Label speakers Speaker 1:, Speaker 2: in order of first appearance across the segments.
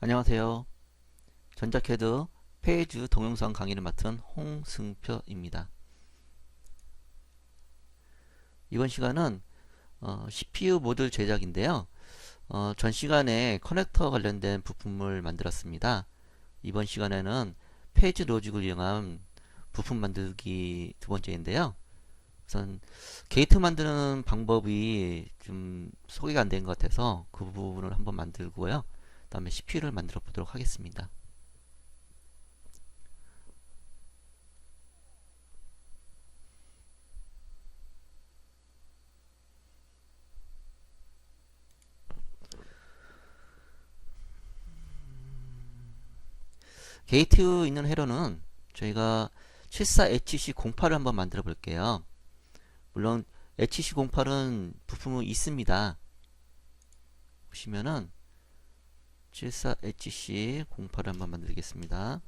Speaker 1: 안녕하세요. 전자캐드 페이지 동영상 강의를 맡은 홍승표입니다. 이번 시간은 CPU 모듈 제작인데요. 전 시간에 커넥터 관련된 부품을 만들었습니다. 이번 시간에는 페이지 로직을 이용한 부품 만들기 두 번째인데요. 우선 게이트 만드는 방법이 좀 소개가 안 된 것 같아서 그 부분을 한번 만들고요. 그 다음에 CPU를 만들어 보도록 하겠습니다. 게이트 있는 회로는 저희가 74HC08을 한번 만들어 볼게요. 물론 HC08은 부품이 있습니다. 보시면은 74HC08을 한번 만들겠습니다.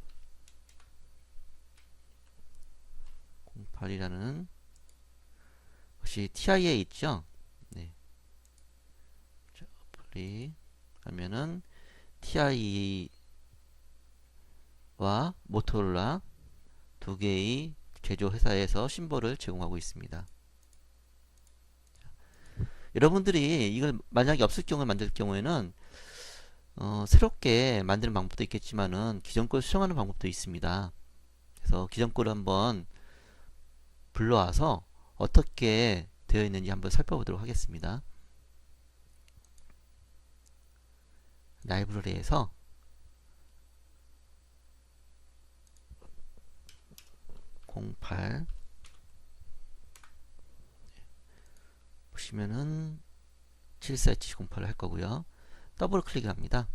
Speaker 1: 08이라는 것이 TI에 있죠. 네. 자, 어플리 하면은 TI 와 모토로라 두 개의 제조 회사에서 심볼을 제공하고 있습니다. 여러분들이 이걸 만약에 없을 경우에 만들 경우에는 새롭게 만드는 방법도 있겠지만은 기존 걸 수정하는 방법도 있습니다. 그래서 기존 거를 한번 불러와서 어떻게 되어 있는지 한번 살펴보도록 하겠습니다. 라이브러리에서 (08) 보시면은 74H08을 할 거고요. 더블 클릭합니다.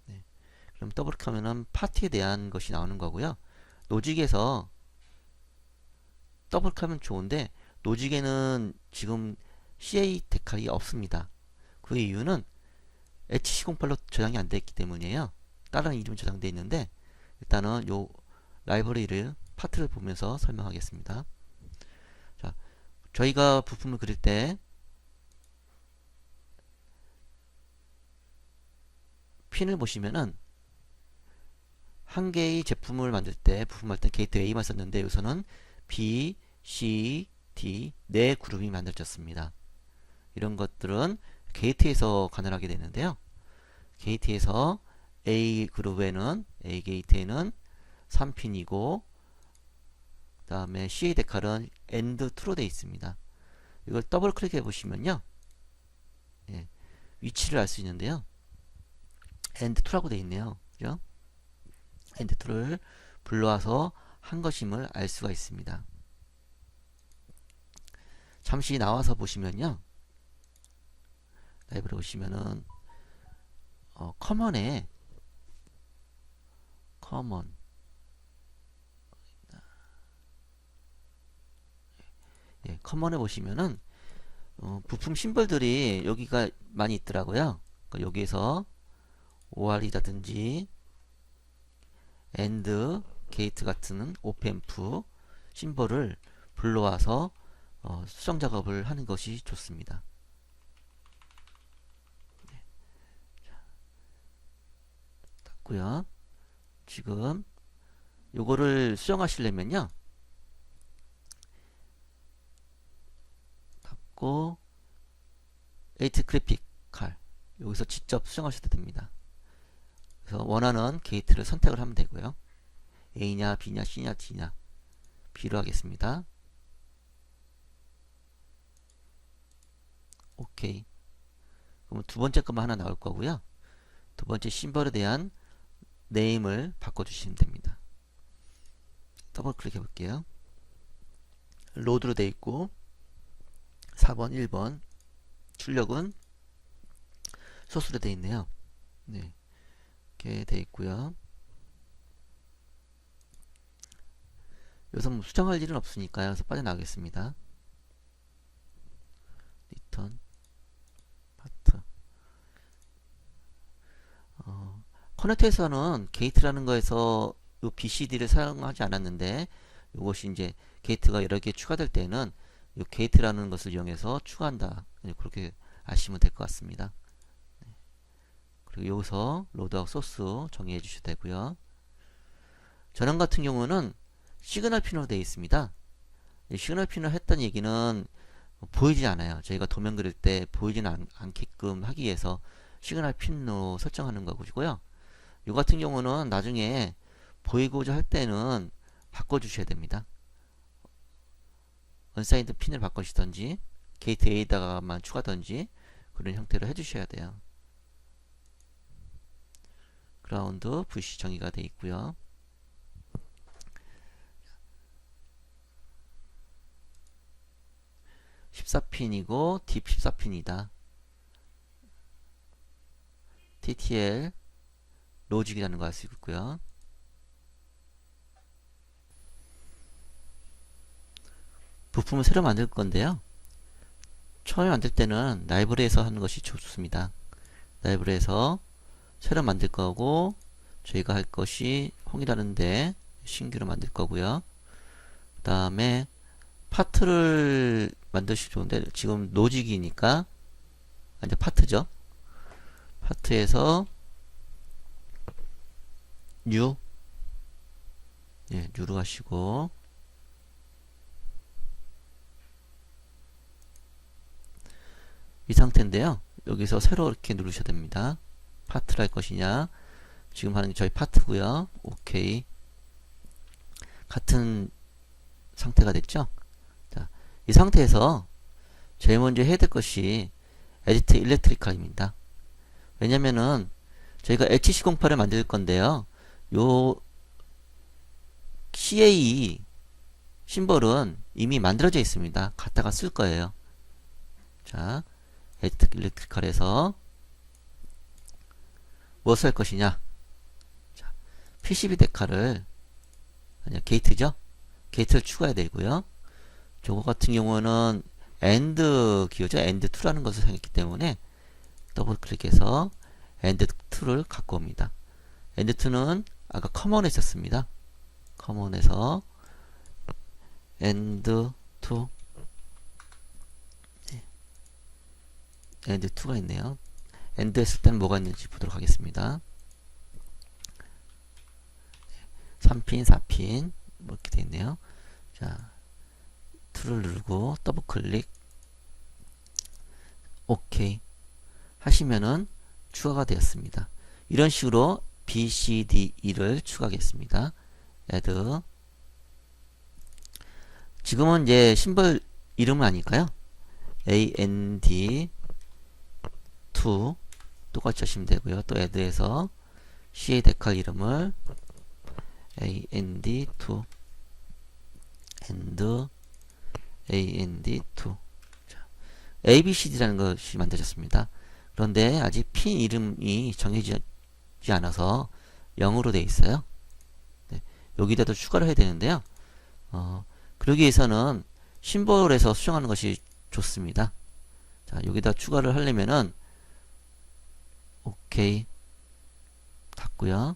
Speaker 1: 네. 그럼 더블 클릭하면은 파티에 대한 것이 나오는 거고요. 노직에서 더블 클릭하면 좋은데 노직에는 지금 CA 데칼이 없습니다. 그 이유는 HC08로 저장이 안 됐기 때문이에요. 다른 이름 저장되어 있는데 일단은 요 라이브러리를 파트를 보면서 설명하겠습니다. 자, 저희가 부품을 그릴 때 핀을 보시면은 한 개의 제품을 만들 때 부품 만들 때 게이트 A만 썼는데 여기서는 B, C, D 네 그룹이 만들어졌습니다. 이런 것들은 게이트에서 가능하게 되는데요. 게이트에서 A 그룹에는 A 게이트에는 3핀이고 그 다음에 CA 데칼은 AND 2로 되어 있습니다. 이걸 더블 클릭해 보시면요. 예, 위치를 알 수 있는데요. AND 2라고 되어 있네요. 그죠? AND 2를 불러와서 한 것임을 알 수가 있습니다. 잠시 나와서 보시면요. 라이브를 보시면은 커먼에 커먼 예, 커먼에 보시면은 부품 심볼들이 여기가 많이 있더라고요. 그러니까 여기에서 OR이라든지 AND 게이트 같은 오펜프 심볼을 불러와서 수정 작업을 하는 것이 좋습니다. 네. 닫고요. 지금 요거를 수정하시려면요. 닫고 에이트 그래픽 칼 여기서 직접 수정하셔도 됩니다. 그래서 원하는 게이트를 선택을 하면 되고요. A냐 B냐 C냐 D냐 B로 하겠습니다. 오케이. 그럼 두 번째 것만 하나 나올 거고요. 두 번째 심벌에 대한 네임을 바꿔주시면 됩니다. 더블 클릭해 볼게요. 로드로 되어 있고 4번, 1번 출력은 소스로 되어 있네요. 네, 이렇게 되어 있고요. 여기서 뭐 수정할 일은 없으니까요. 그래서 빠져나가겠습니다. 리턴 파트 커넥터에서는 게이트라는 거에서 이 BCD를 사용하지 않았는데 이것이 이제 게이트가 여러 개 추가될 때는 이 게이트라는 것을 이용해서 추가한다. 그렇게 아시면 될 것 같습니다. 그리고 여기서 로드하고 소스 정의해 주셔도 되고요. 전원 같은 경우는 시그널 핀으로 되어 있습니다. 시그널 핀을 했던 얘기는 보이지 않아요. 저희가 도면 그릴 때 보이지는 않게끔 하기 위해서 시그널 핀으로 설정하는 거고요. 이 같은 경우는 나중에 보이고자 할 때는 바꿔주셔야 됩니다. 언사인드 핀을 바꾸시던지 게이트 A에다가만 추가던지 그런 형태로 해주셔야 돼요. 그라운드 VC 정의가 되어 있고요. (14핀이고) 딥 (14핀이다) TTL 로직이라는 거 알 수 있고요. 부품을 새로 만들 건데요. 처음에 만들 때는 라이브러리에서 하는 것이 좋습니다. 라이브러리에서 새로 만들 거고, 저희가 할 것이 홍이라는데 신규로 만들 거고요. 그 다음에 파트를 만드시면 좋은데 지금 로직이니까 이제 파트죠. 파트에서 뉴, 뉴로 하시고, 이 상태인데요. 여기서 새로 이렇게 누르셔야 됩니다. 파트를 할 것이냐. 지금 하는 게 저희 파트고요. 오케이. 같은 상태가 됐죠. 자, 이 상태에서 제일 먼저 해야 될 것이 에디트 일렉트리컬입니다. 왜냐면은 저희가 HC08을 만들 건데요. 요 CA 심볼은 이미 만들어져 있습니다. 갖다가 쓸 거예요. 자, 에디트 일렉트리컬에서 무엇을 할 것이냐. 자, PCB 데카를, 아니야, 게이트죠? 게이트를 추가해야 되고요. 저거 같은 경우는 AND 기호죠. AND2라는 것을 사용했기 때문에 더블 클릭해서 AND2를 갖고 옵니다. AND2는 아까 커먼에 있었습니다. 커먼에서 AND2, AND2가 있네요. AND 했을 때는 뭐가 있는지 보도록 하겠습니다. 3핀, 4핀 이렇게 되어 있네요. 자, 2를 누르고 더블 클릭, 오케이 하시면은 추가가 되었습니다. 이런 식으로 B, C, D, E를 추가하겠습니다. add. 지금은 이제 심벌 이름은 아니까요. AND2 똑같이 하시면 되고요. 또 add해서 CA 데칼 이름을 AND2 and AND2. 자, ABCD라는 것이 만들어졌습니다. 그런데 아직 핀 이름이 정해지지 않아서 0으로 되어 있어요. 네, 여기다도 추가를 해야 되는데요. 그러기 위해서는 심볼에서 수정하는 것이 좋습니다. 자, 여기다 추가를 하려면은 오케이 닫고요.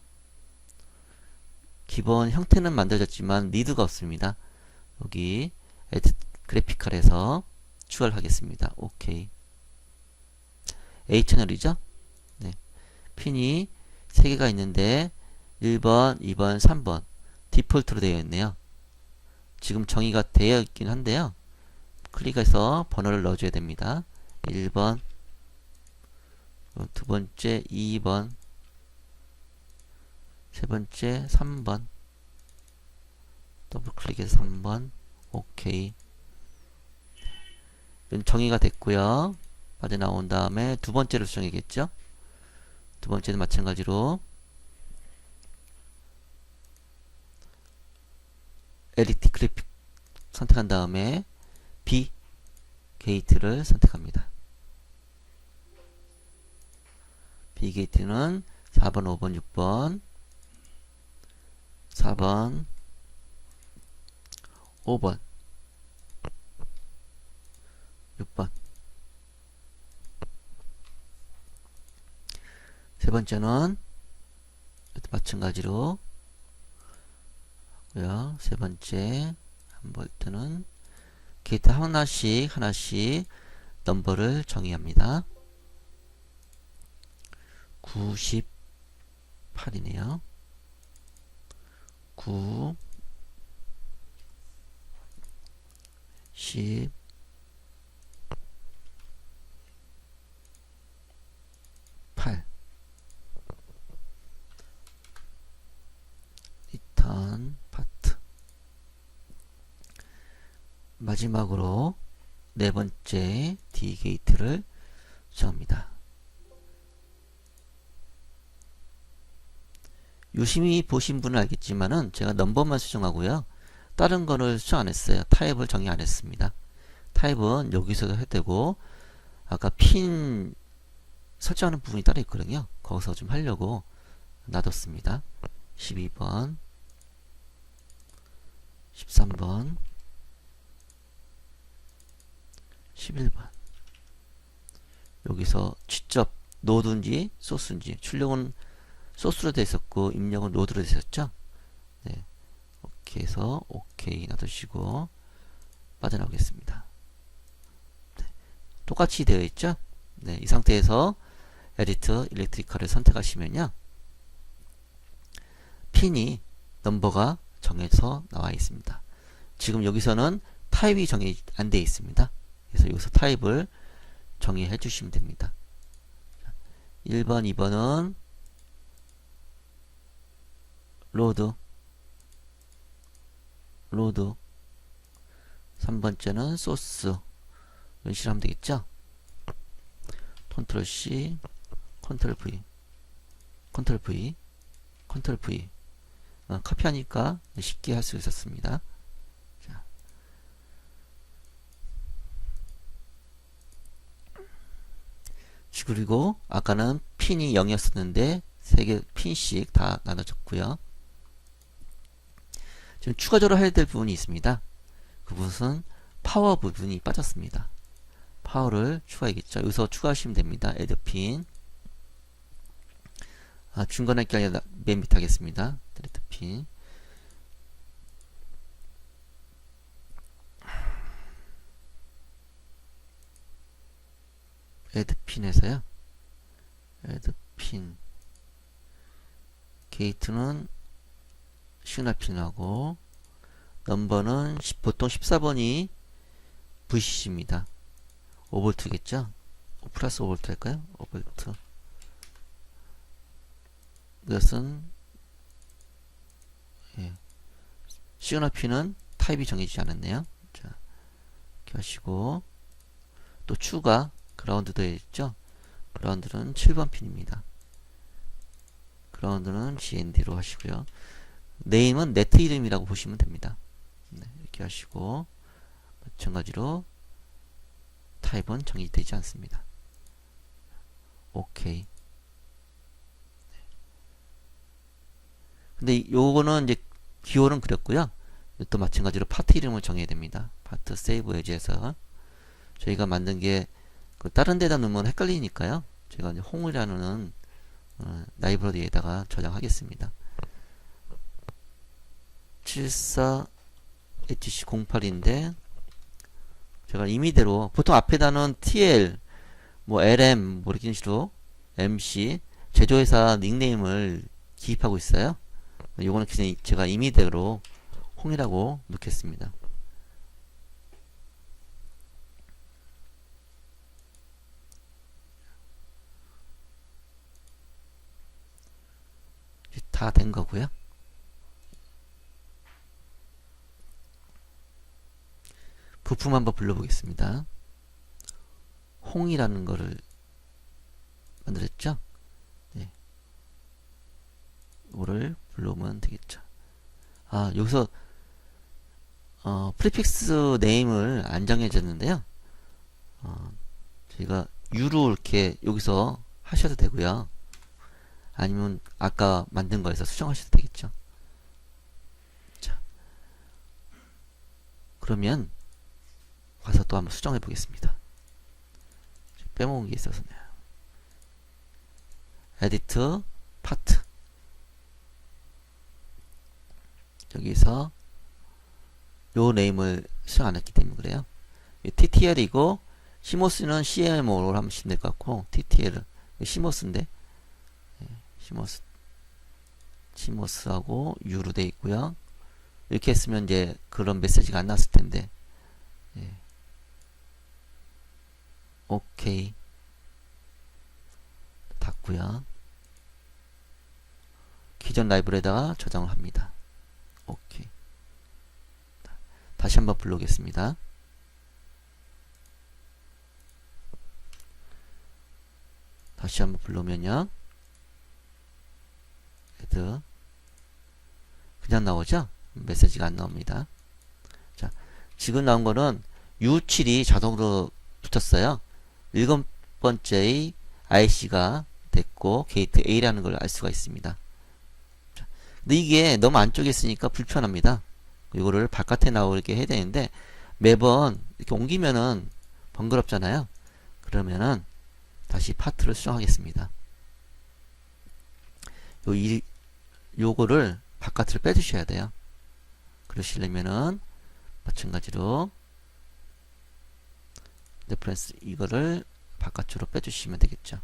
Speaker 1: 기본 형태는 만들어졌지만 리드가 없습니다. 여기 에드 그래픽컬에서 추가를 하겠습니다. 오케이. A 채널이죠? 네. 핀이 3개가 있는데 1번, 2번, 3번 디폴트로 되어 있네요. 지금 정의가 되어 있긴 한데요. 클릭해서 번호를 넣어줘야 됩니다. 1번, 두 번째 2번, 세 번째 3번, 더블 클릭해서 3번, 오케이. 정의가 됐고요. 빠져나온 다음에 두 번째를 수정해야겠죠. 두 번째는 마찬가지로 에디트 그래픽 선택한 다음에 B 게이트를 선택합니다. B 게이트는 4번, 5번, 6번, 4번, 5번, 6번. 세 번째는 마찬가지로 하고요. 세 번째 한 볼트는 게이트 하나씩 넘버를 정의합니다. 9, 98이네요. 9 10 8 리턴 파트. 마지막으로 네 번째 D 게이트를 수정합니다. 유심히 보신 분은 알겠지만은 제가 넘버만 수정하고요. 다른 거를 수정 안 했어요. 타입을 정의 안 했습니다. 타입은 여기서도 해도 되고, 아까 핀 설정하는 부분이 따로 있거든요. 거기서 좀 하려고 놔뒀습니다. 12번, 13번, 11번. 여기서 직접 노드인지 소스인지, 출력은 소스로 되어 있었고 입력은 로드로 되어 있었죠. 네. 이렇게 해서 오케이 놔두시고 빠져나오겠습니다. 네. 똑같이 되어 있죠. 네. 이 상태에서 에디트 일렉트리컬을 선택하시면요, 핀이 넘버가 정해서 나와 있습니다. 지금 여기서는 타입이 정의 안 되어 있습니다. 그래서 여기서 타입을 정의해 주시면 됩니다. 1번, 2번은 로드 3번째는 소스. 이런 식으로 하면 되겠죠. 컨트롤 C, 컨트롤 V, 컨트롤 V, 컨트롤 V. 카피하니까 쉽게 할 수 있었습니다. 자. 그리고 아까는 핀이 0이었었는데 3개 핀씩 다 나눠졌고요. 지금 추가적으로 해야 될 부분이 있습니다. 그것은 파워 부분이 빠졌습니다. 파워를 추가해야겠죠. 여기서 추가하시면 됩니다. add 핀. 중간에 할게 아니라 맨 밑에 하겠습니다. delete 핀. add 핀에서요. add 핀. 게이트는 시그널 핀하고, 넘버는 보통 14번이 VCC입니다. 5V겠죠? 플러스 5V 할까요? 5V. 이것은, 예. 시그널 핀은 타입이 정해지지 않았네요. 자, 이렇게 하시고, 또 추가, 그라운드 되어 있죠? 그라운드는 7번 핀입니다. 그라운드는 GND로 하시고요. 네임은 네트 이름이라고 보시면 됩니다. 네, 이렇게 하시고, 마찬가지로 타입은 정의되지 않습니다. 오케이. 근데 요거는 이제 기호는 그렸고요. 또 마찬가지로 파트 이름을 정해야 됩니다. 파트 세이브 에즈에서 저희가 만든 게 그 다른 데다 넣으면 헷갈리니까요. 제가 이제 홍이라는 라이브러리에다가 저장하겠습니다. 74HC08인데 제가 임의대로 보통 앞에다는 TL, 뭐 LM, 뭐 이런 식으로 MC 제조회사 닉네임을 기입하고 있어요. 요거는 그냥 제가 임의대로 홍이라고 넣겠습니다. 다 된 거고요. 부품 한번 불러보겠습니다. 홍이라는 거를 만들었죠? 네. 이거를 불러오면 되겠죠. 여기서 프리픽스 네임을 안 정해졌는데요. 저희가 U로 이렇게 여기서 하셔도 되고요. 아니면 아까 만든 거에서 수정하셔도 되겠죠. 자, 그러면 가서 또 한번 수정해 보겠습니다. 빼먹은 게 있어서네요. 에디트 파트. 여기서 요 네임을 수정 안 했기 때문에 그래요. TTL이고, 시모스는 CMO로 하면 될 것 같고, TTL, 시모스인데, CMOS하고 U로 돼 있고요. 이렇게 했으면 이제 그런 메시지가 안 나왔을 텐데. 예. 오케이. 닫고요. 기존 라이브러리에다가 저장을 합니다. 오케이. 다시 한번 불러오겠습니다. 다시 한번 불러오면요. 헤드. 그냥 나오죠? 메시지가 안 나옵니다. 자, 지금 나온 거는 U7이 자동으로 붙었어요. 7번째의 IC가 됐고, 게이트 A라는 걸 알 수가 있습니다. 자, 근데 이게 너무 안쪽에 있으니까 불편합니다. 이거를 바깥에 나오게 해야 되는데, 매번 이렇게 옮기면은 번거롭잖아요. 그러면은 다시 파트를 수정하겠습니다. 요거를 바깥으로 빼주셔야 돼요. 그러시려면은 마찬가지로 레퍼런스 이거를 바깥으로 빼주시면 되겠죠.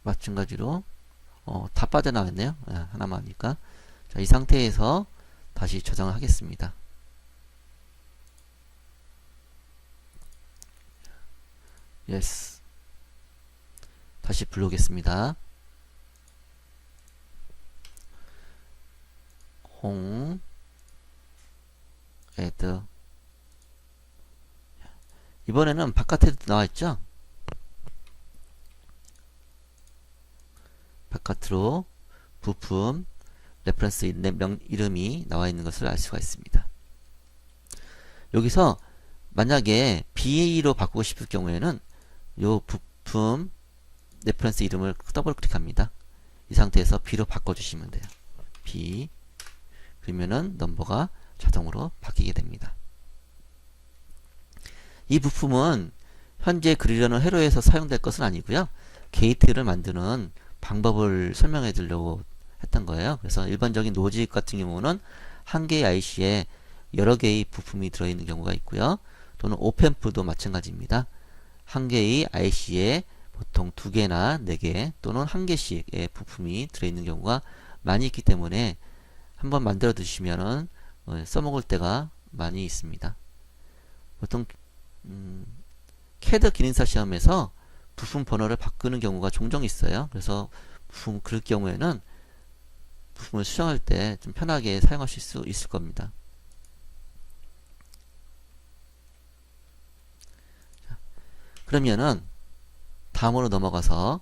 Speaker 1: 마찬가지로 다 빠져나왔네요. 하나만 하니까. 자, 이 상태에서 다시 저장을 하겠습니다. yes. 다시 불러오겠습니다. 홈 add. 이번에는 바깥에도 나와있죠? 바깥으로 부품 레퍼런스 이름이 나와 있는 것을 알 수가 있습니다. 여기서 만약에 BA로 바꾸고 싶을 경우에는 요 부품 레퍼런스 이름을 더블 클릭합니다. 이 상태에서 B로 바꿔주시면 돼요. B. 그러면은 넘버가 자동으로 바뀌게 됩니다. 이 부품은 현재 그리려는 회로에서 사용될 것은 아니고요. 게이트를 만드는 방법을 설명해 드리려고 했던 거예요. 그래서 일반적인 노지 같은 경우는 한 개의 IC에 여러 개의 부품이 들어있는 경우가 있고요. 또는 오펜프도 마찬가지입니다. 한 개의 IC에 보통 2개나 4개 또는 1개씩의 부품이 들어있는 경우가 많이 있기 때문에 한번 만들어 두시면은 써먹을 때가 많이 있습니다. 보통 CAD 기능사 시험에서 부품 번호를 바꾸는 경우가 종종 있어요. 그래서 그럴 경우에는 부품을 수정할 때 좀 편하게 사용하실 수 있을 겁니다. 자, 그러면은 다음으로 넘어가서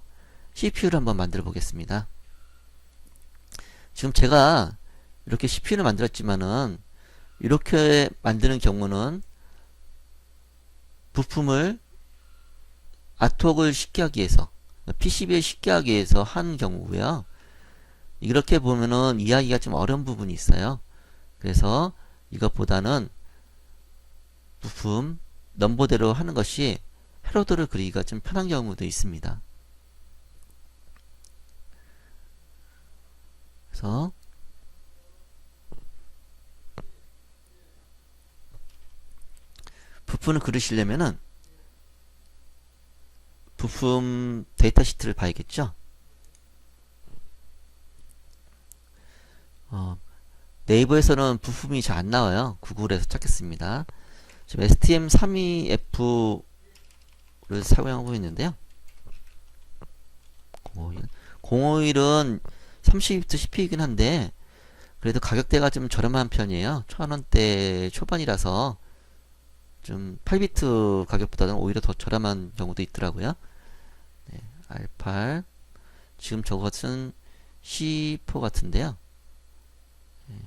Speaker 1: CPU를 한번 만들어 보겠습니다. 지금 제가 이렇게 CPU를 만들었지만은 이렇게 만드는 경우는 부품을 아트웍을 쉽게 하기 위해서 PCB에 쉽게 하기 위해서 한 경우고요. 이렇게 보면은 이해하기가 좀 어려운 부분이 있어요. 그래서 이것보다는 부품 넘버대로 하는 것이 회로도를 그리기가 좀 편한 경우도 있습니다. 그래서 부품을 그리시려면은 부품 데이터 시트를 봐야겠죠. 네이버에서는 부품이 잘 안 나와요. 구글에서 찾겠습니다. 지금 STM32F를 사용하고 있는데요. 051은 30비트 CPU이긴 한데 그래도 가격대가 좀 저렴한 편이에요. 1000원대 초반이라서 좀 8비트 가격보다는 오히려 더 저렴한 경우도 있더라고요. 네, R8 지금 저것은 C4 같은데요. 네,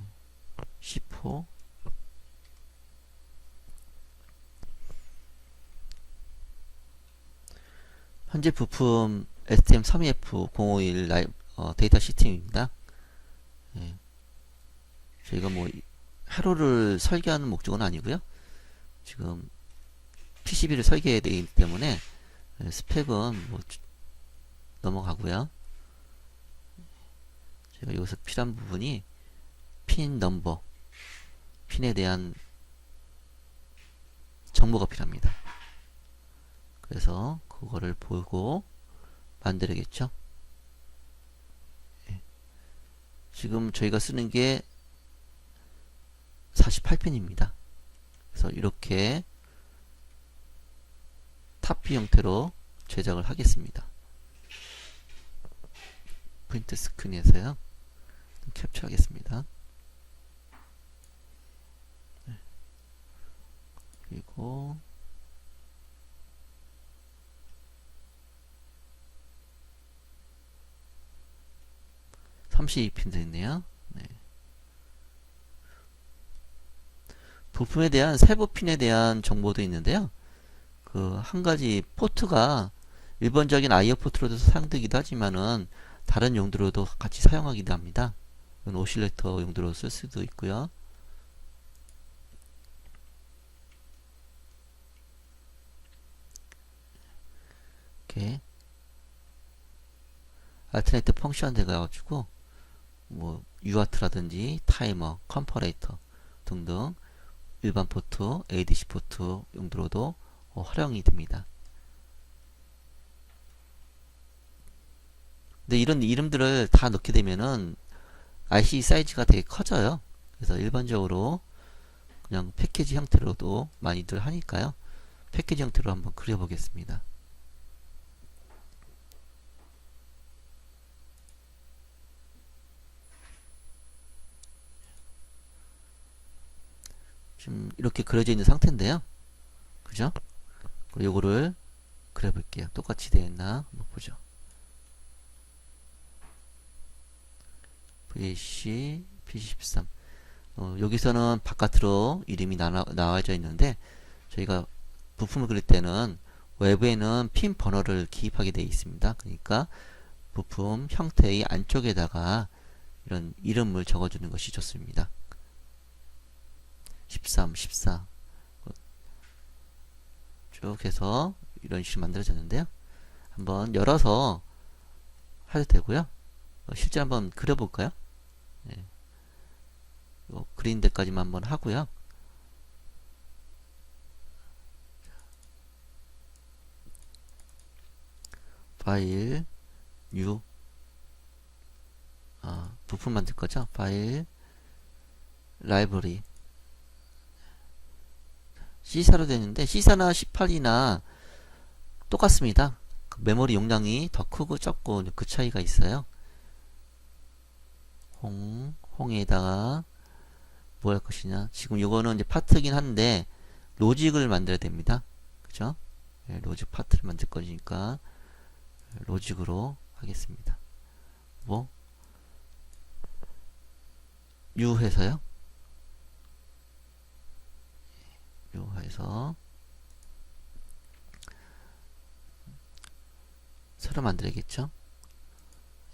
Speaker 1: C4 현재 부품 STM32F051 데이터 시스템입니다. 네, 저희가 뭐 회로를 설계하는 목적은 아니고요. 지금 PCB를 설계해야 되기 때문에 스펙은 뭐 넘어가고요. 제가 여기서 필요한 부분이 핀 넘버, 핀에 대한 정보가 필요합니다. 그래서 그거를 보고 만들어야겠죠. 예. 지금 저희가 쓰는 게 48핀입니다. 그래서 이렇게 탑뷰 형태로 제작을 하겠습니다. 프린트 스크린에서요. 캡처하겠습니다. 그리고 32핀 되있네요. 네. 부품에 대한 세부 핀에 대한 정보도 있는데요. 그 한 가지 포트가 일반적인 아이어 포트로도 사용되기도 하지만은 다른 용도로도 같이 사용하기도 합니다. 이건 오실레이터 용도로 쓸 수도 있고요. 이렇게 알터네이트 펑션 돼가지고 뭐 UART라든지 타이머, 컴퍼레이터 등등 일반 포트, ADC 포트 용도로도 활용이 됩니다. 근데 이런 이름들을 다 넣게 되면은 IC 사이즈가 되게 커져요. 그래서 일반적으로 그냥 패키지 형태로도 많이들 하니까요. 패키지 형태로 한번 그려보겠습니다. 지금 이렇게 그려져 있는 상태인데요. 그죠? 그리고 요거를 그려볼게요. 똑같이 되어 있나 한번 보죠. VAC PC13 여기서는 바깥으로 이름이 나와져 있는데 저희가 부품을 그릴 때는 외부에는 핀 번호를 기입하게 되어 있습니다. 그러니까 부품 형태의 안쪽에다가 이런 이름을 적어주는 것이 좋습니다. 13, 14 쭉 해서 이런 식으로 만들어졌는데요. 한번 열어서 해도 되고요. 실제 한번 그려볼까요? 네. 그린 데까지만 한번 하고요. 파일, 뉴, 부품 만들 거죠? 파일, 라이브러리. C사로 되는데 C사나 18이나 똑같습니다. 메모리 용량이 더 크고 적고 그 차이가 있어요. 홍에다가 뭐 할 것이냐. 지금 요거는 이제 파트긴 한데 로직을 만들어야 됩니다. 그죠? 네, 로직 파트를 만들 거니까 로직으로 하겠습니다. 뭐? U 해서요. U 해서 새로 만들어야겠죠?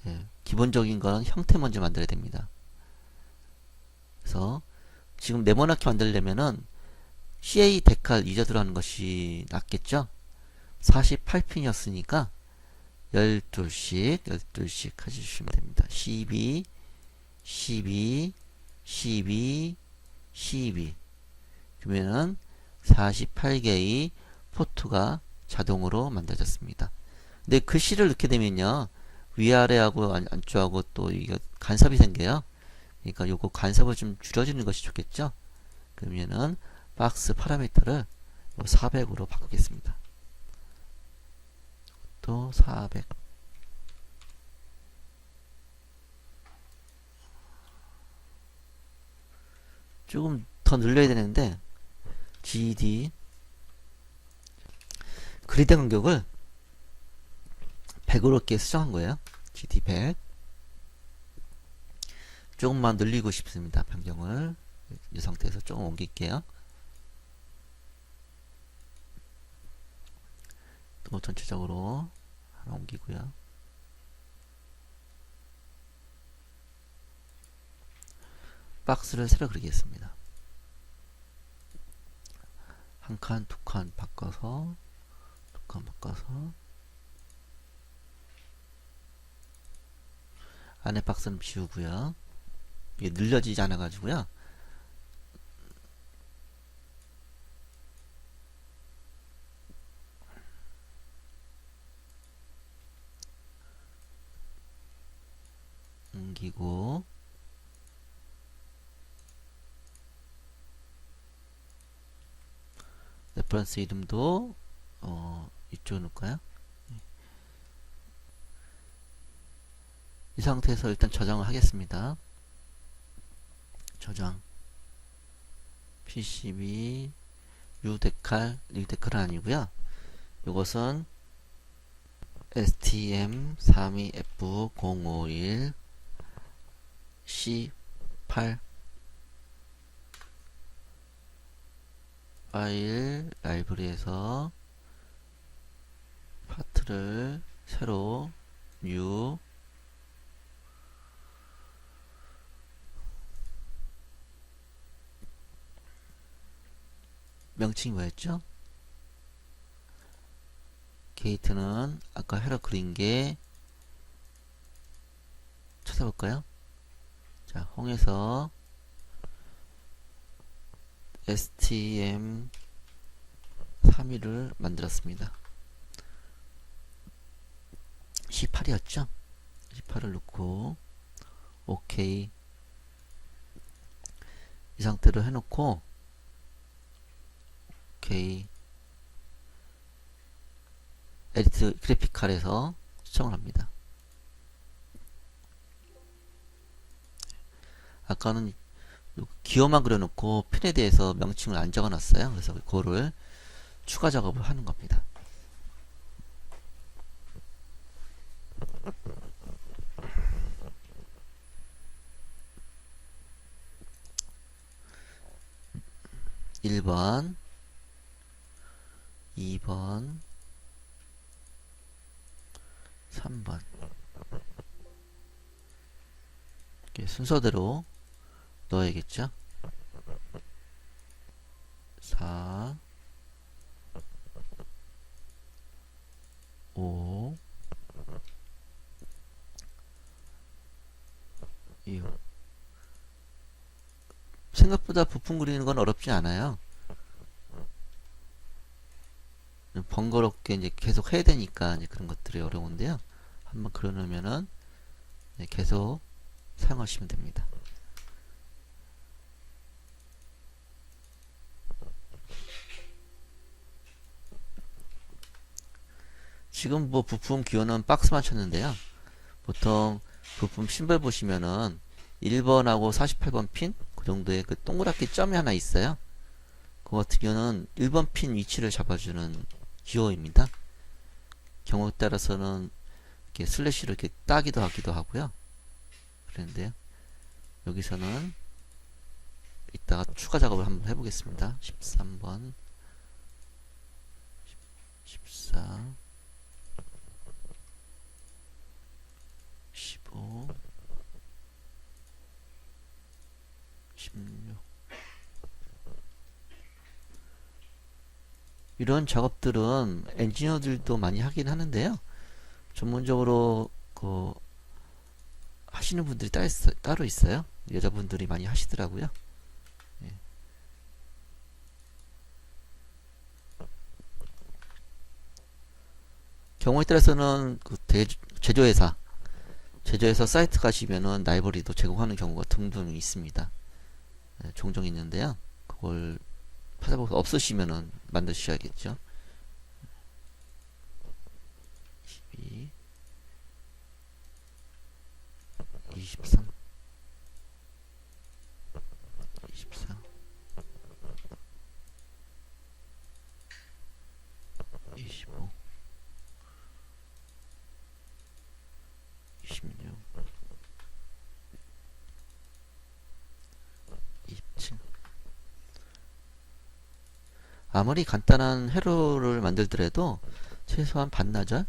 Speaker 1: 예, 기본적인 건 형태 먼저 만들어야 됩니다. 그래서 지금 네모나게 만들려면은 CA 데칼 잊어 들어가는 것이 낫겠죠? 48핀이었으니까 12씩 해주시면 됩니다. 12, 12, 12, 12 그러면은 48개의 포트가 자동으로 만들어졌습니다. 근데 글씨를 넣게 되면요 위아래하고 안쪽하고 또 이게 간섭이 생겨요. 그러니까 요거 간섭을 좀 줄여주는 것이 좋겠죠. 그러면은 박스 파라미터를 400으로 바꾸겠습니다. 또 400. 조금 더 늘려야 되는데 GD 그리드 간격을 100으로 이렇게 수정한 거예요. GD 100. 조금만 늘리고 싶습니다. 변경을 이 상태에서 조금 옮길게요. 또 전체적으로 하나 옮기고요. 박스를 새로 그리겠습니다. 한 칸, 두 칸 바꿔서 두 칸 바꿔서 안에 박스는 비우고요. 이게 늘려지지 않아 가지고요. 남기고 레퍼런스 이름도 이쪽에 놓을까요? 이 상태에서 일단 저장을 하겠습니다. 저장 PCB 리데칼은 아니고요. 이것은 STM32F051 C8 파일 라이브러리에서 파트를 새로 new 명칭이 뭐였죠? 게이트는 아까 헤러 그린 게 찾아볼까요? 자, 홈에서 STM32를 만들었습니다. C8이었죠? C8을 넣고 OK 이 상태로 해놓고 OK 에디트 그래픽칼에서 수정을 합니다. 아까는 기호만 그려놓고 핀에 대해서 명칭을 안 적어놨어요. 그래서 그거를 추가 작업을 하는 겁니다. (1번) (2번) (3번) 이렇게 순서대로 넣어야겠죠. 4 5 6 생각보다 부품 그리는 건 어렵지 않아요. 번거롭게 이제 계속 해야 되니까 이제 그런 것들이 어려운데요. 한번 그려놓으면은 계속 사용하시면 됩니다. 지금 뭐 부품 기호는 박스만 쳤는데요. 보통 부품 심벌 보시면은 1번하고 48번 핀 그 정도의 그 동그랗게 점이 하나 있어요. 그 같은 경우는 1번 핀 위치를 잡아주는 기호입니다. 경우에 따라서는 이렇게 슬래시로 이렇게 따기도 하기도 하고요. 그런데요. 여기서는 이따가 추가 작업을 한번 해보겠습니다. 13번 14 15 16 이런 작업들은 엔지니어들도 많이 하긴 하는데요. 전문적으로 하시는 분들이 따로 있어요. 여자분들이 많이 하시더라고요. 예. 경우에 따라서는 제조회사 사이트 가시면은 라이브러리도 제공하는 경우가 등등 있습니다. 예, 종종 있는데요. 그걸 찾아보고 없으시면은 만드셔야겠죠. 22 23 24 25 26 27 아무리 간단한 회로를 만들더라도 최소한 반나절에서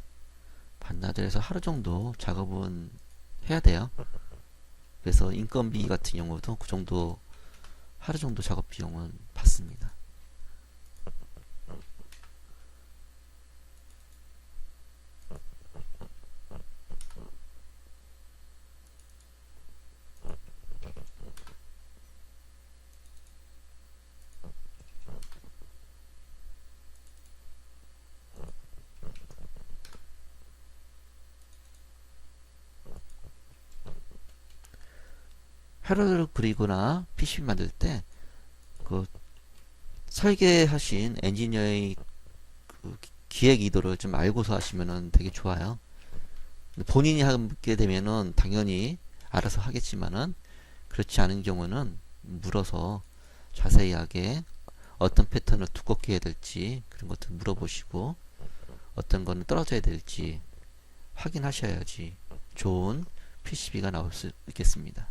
Speaker 1: 하루 정도 작업은 해야 돼요. 그래서 인건비 같은 경우도 그 정도 하루 정도 작업 비용은 받습니다. 회로를 그리거나 PCB 만들 때 그 설계하신 엔지니어의 그 기획 의도를 좀 알고서 하시면은 되게 좋아요. 본인이 하게 되면은 당연히 알아서 하겠지만은 그렇지 않은 경우는 물어서 자세하게 어떤 패턴을 두껍게 해야 될지 그런 것들 물어보시고 어떤 거는 떨어져야 될지 확인하셔야지 좋은 PCB가 나올 수 있겠습니다.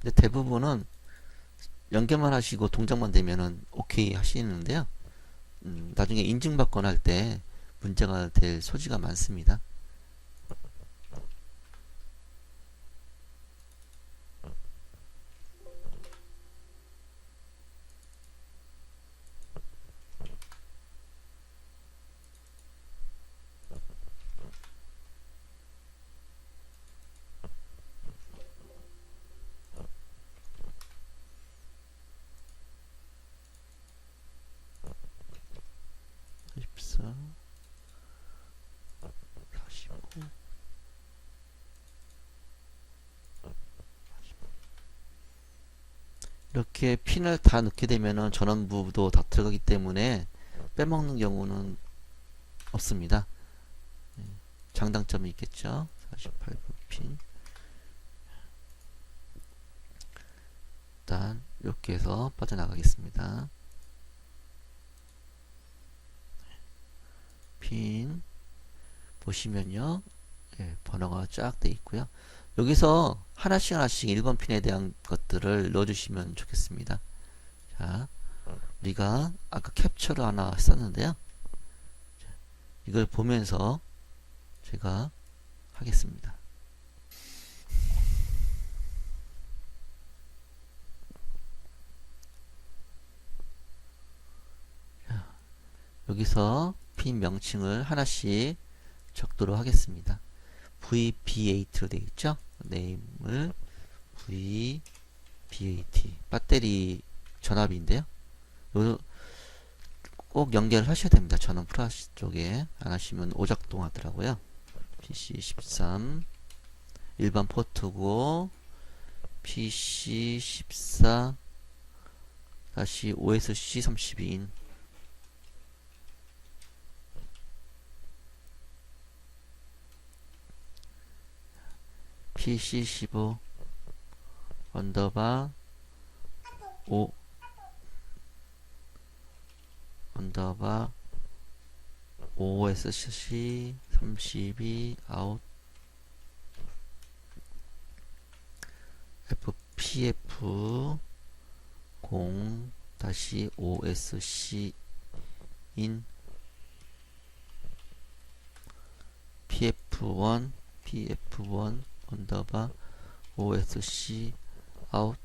Speaker 1: 근데 대부분은 연결만 하시고 동작만 되면은 오케이 하시는데요. 나중에 인증받거나 할 때 문제가 될 소지가 많습니다. 십사, 45, 이렇게 핀을 다 넣게 되면은 전원부도 다 들어가기 때문에 빼먹는 경우는 없습니다. 장단점이 있겠죠. 48분 핀. 일단 이렇게 해서 빠져나가겠습니다. 핀 보시면요. 예, 번호가 쫙 돼 있고요. 여기서 하나씩 하나씩 1번 핀에 대한 것들을 넣어주시면 좋겠습니다. 자, 우리가 아까 캡처를 하나 했었는데요. 이걸 보면서 제가 하겠습니다. 자, 여기서 핀 명칭을 하나씩 적도록 하겠습니다. VB8로 되어 있죠? 네임을 VB8 배터리 전압인데요. 꼭 연결하셔야 됩니다. 전원 플러스 쪽에 안 하시면 오작동 하더라고요. PC13 일반 포트고 PC14 다시 OSC32인 PC15 언더바 5 언더바 OSC 32 아웃 FPF 0 다시 OSC 인 PF1 언더바 OSC 아웃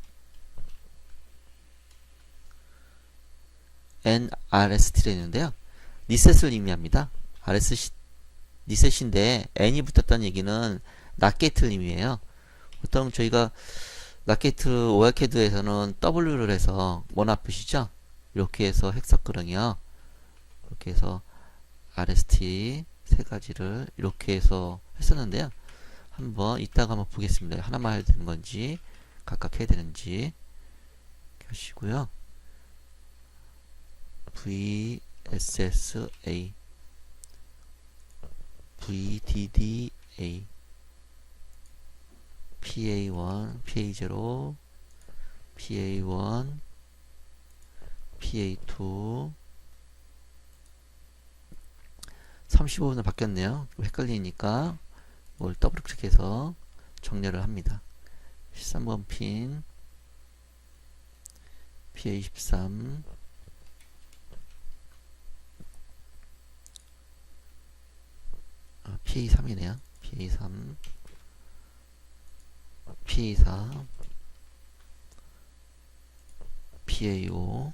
Speaker 1: NRST로 있는데요. 리셋을 의미합니다. 리셋인데 N이 붙었다는 얘기는 낫게이트를 의미해요. 보통 저희가 낫게이트 ORCAD에서는 W를 해서 원 앞이시죠? 이렇게 해서 헥사크랑이요. 이렇게 해서 RST 세 가지를 이렇게 해서 했었는데요. 한번 이따가 한번 보겠습니다. 하나만 해야 되는 건지 각각 해야 되는지 하시고요. VSSA VDDA PA1 PA0 PA1 PA2 35분을 바뀌었네요. 헷갈리니까 이걸 더블 클릭해서 정렬을 합니다. 13번 핀 PA13 PA3이네요. PA3 PA4 PA5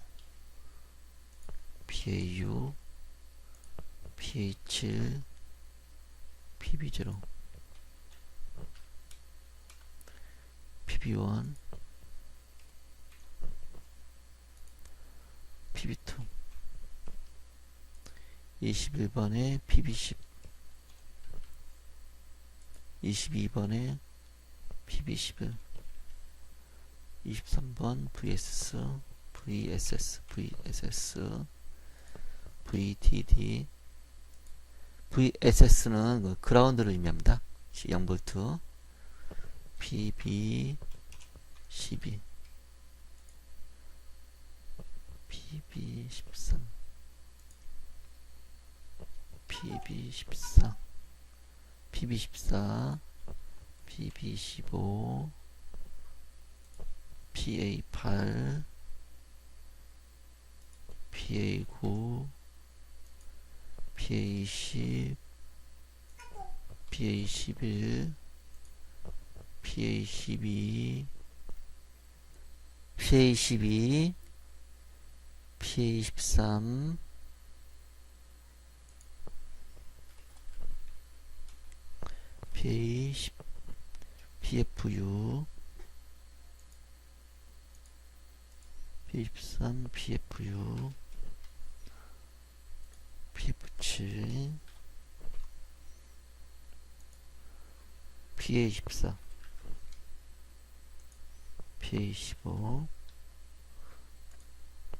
Speaker 1: PA6 PA7 PB0 PB1 PB2 21번에 PB10 22번에 PB11, 23번 VSS, VTD. VSS는 그 그라운드를 의미합니다. 0V, PB12, PB13, PB14, PB14, PB15, PA8, PA9, PA10, PA11, PA12, PA12, PA13, PA10, PFU, PA13, PFU, PF7, PA14, PA15,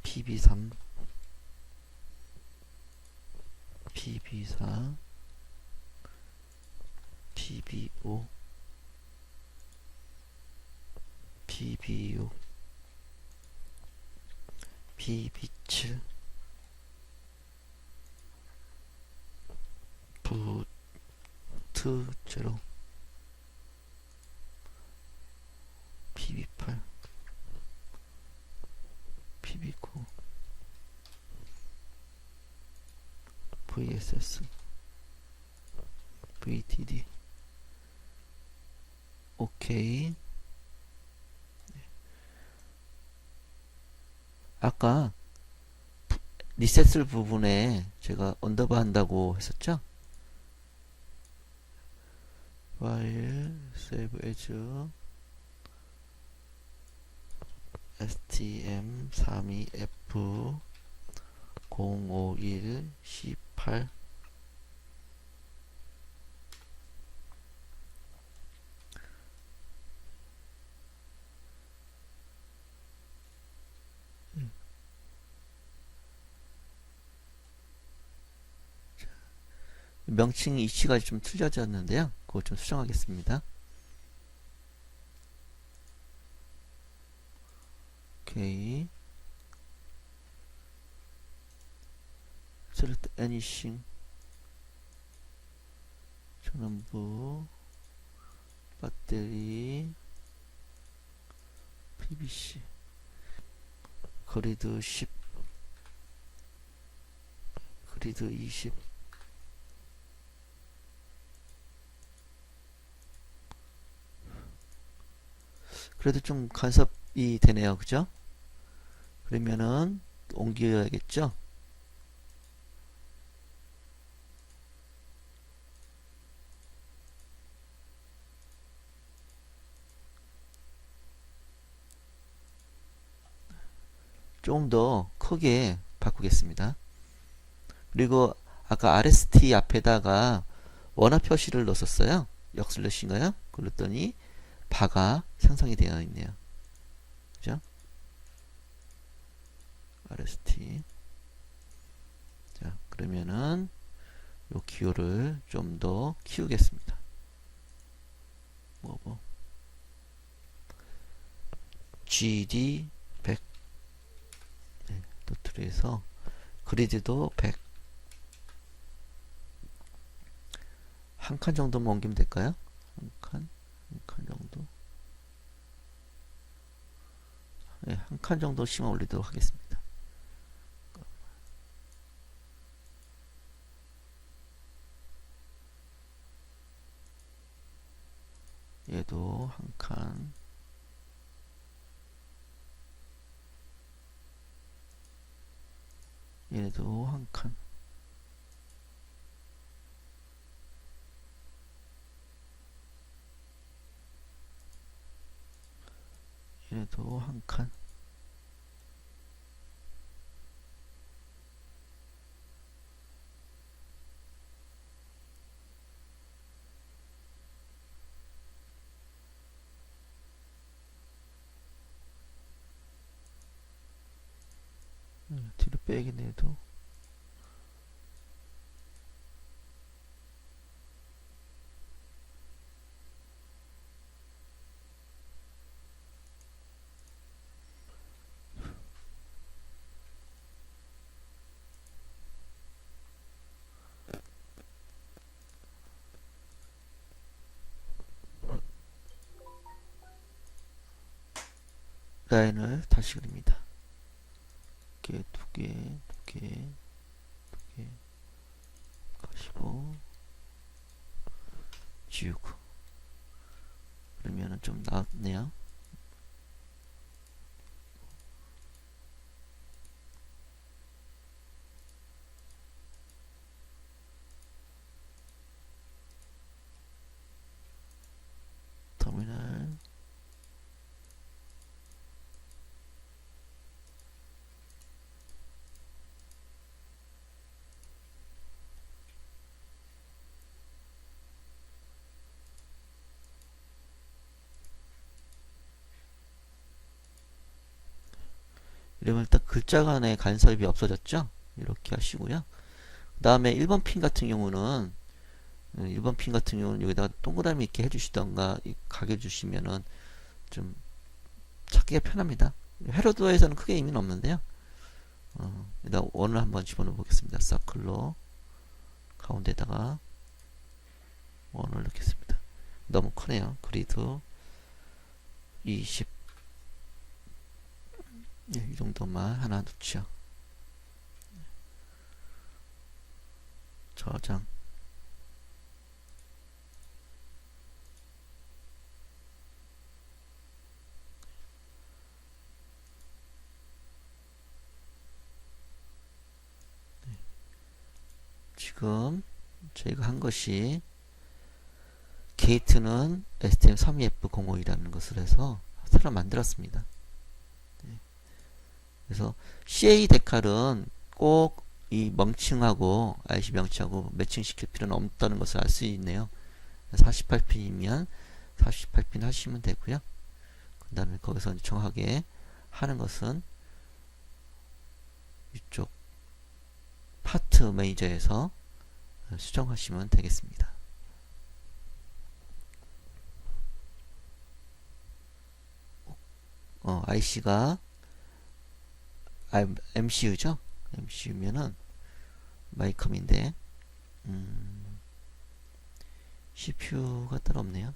Speaker 1: PB3, PB4, PB5, PB6, PB7, 부트 제로, PB8, PB9, VSS, VTD. 오케이. 아까 리셋을 부분에 제가 언더바 한다고 했었죠? 파일 save as stm32f 051 c8 명칭 이치가 좀 틀려졌는데요. 그거 좀 수정하겠습니다. 오케이. select anything. 전원부, 배터리, PVC, 그리드 10, 그리드 20, 그래도 좀 간섭이 되네요. 그죠? 그러면은 옮겨야겠죠? 좀 더 크게 바꾸겠습니다. 그리고 아까 RST 앞에다가 원화 표시를 넣었어요. 역슬래시인가요? 그랬더니 바가 생성이 되어 있네요. 그죠? RST. 자, 그러면은 요 기호를 좀 더 키우겠습니다. 뭐 GD 100. 네, 도트리에서 그리드도 100. 한 칸 정도만 옮기면 될까요? 한 칸 정도. 네, 한 칸 정도 심어 올리도록 하겠습니다. 얘도 한 칸. 얘도 한 칸. 얘도 한 칸. 뒤로 빼야겠네 도. 라인을 다시 그립니다. 두 개, 두 개, 두 개, 가시고 지우고. 그러면은 좀 나왔네요. 터미널. 이러면 딱 글자 간의 간섭이 없어졌죠? 이렇게 하시고요. 그 다음에 1번 핀 같은 경우는 1번 핀 같은 경우는 여기다가 동그라미 있게 해주시던가 가게 주시면은 좀 찾기가 편합니다. 헤로드에서는 크게 의미는 없는데요. 일단 원을 한번 집어넣어 보겠습니다. 서클로 가운데다가 원을 넣겠습니다. 너무 크네요. 그리드 20. 예, 이 정도만 하나 넣죠. 저장. 지금 저희가 한 것이 게이트는 STM32F052라는 것을 해서 새로 만들었습니다. 그래서 CA 데칼은 꼭 이 명칭하고 IC 명칭하고 매칭시킬 필요는 없다는 것을 알 수 있네요. 48핀이면 48핀 하시면 되고요. 그 다음에 거기서 정확하게 하는 것은 이쪽 파트 매니저에서 수정하시면 되겠습니다. IC가 MCU죠? MCU면은 마이컴인데 CPU가 따로 없네요.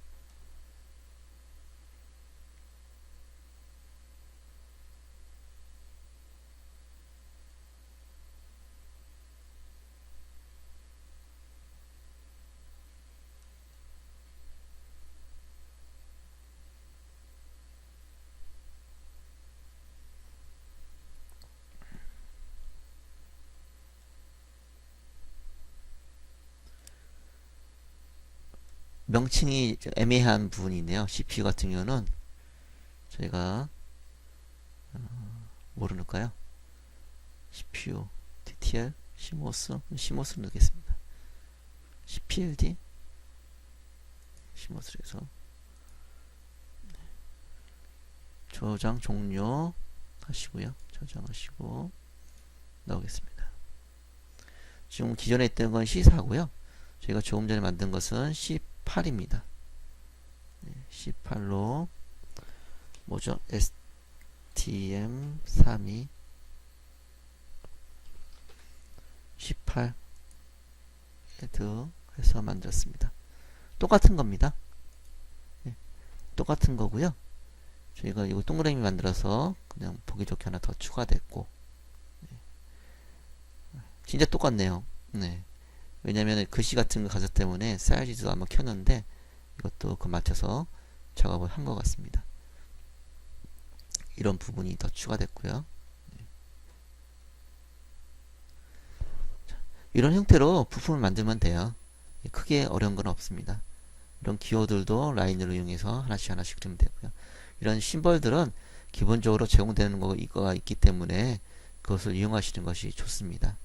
Speaker 1: 명칭이 애매한 부분이 있네요. CPU 같은 경우는 저희가 뭐로 넣을까요? CPU, TTL, CMOS, CMOS를 넣겠습니다. CPLD, CMOS를 해서 저장 종료 하시고요. 저장하시고 나오겠습니다. 지금 기존에 있던 건 C4고요. 저희가 조금 전에 만든 것은 C8입니다. C8로 뭐죠? STM32 C8 헤드 해서 만들었습니다. 똑같은 겁니다. 똑같은 거고요. 저희가 이거 동그라미 만들어서 그냥 보기 좋게 하나 더 추가됐고, 진짜 똑같네요. 네. 왜냐면 글씨 같은 거 가서 때문에 사이즈도 아마 켰는데 이것도 그 맞춰서 작업을 한 것 같습니다. 이런 부분이 더 추가됐고요. 이런 형태로 부품을 만들면 돼요. 크게 어려운 건 없습니다. 이런 기호들도 라인으로 이용해서 하나씩 하나씩 그리면 되고요. 이런 심벌들은 기본적으로 제공되는 거가 있기 때문에 그것을 이용하시는 것이 좋습니다.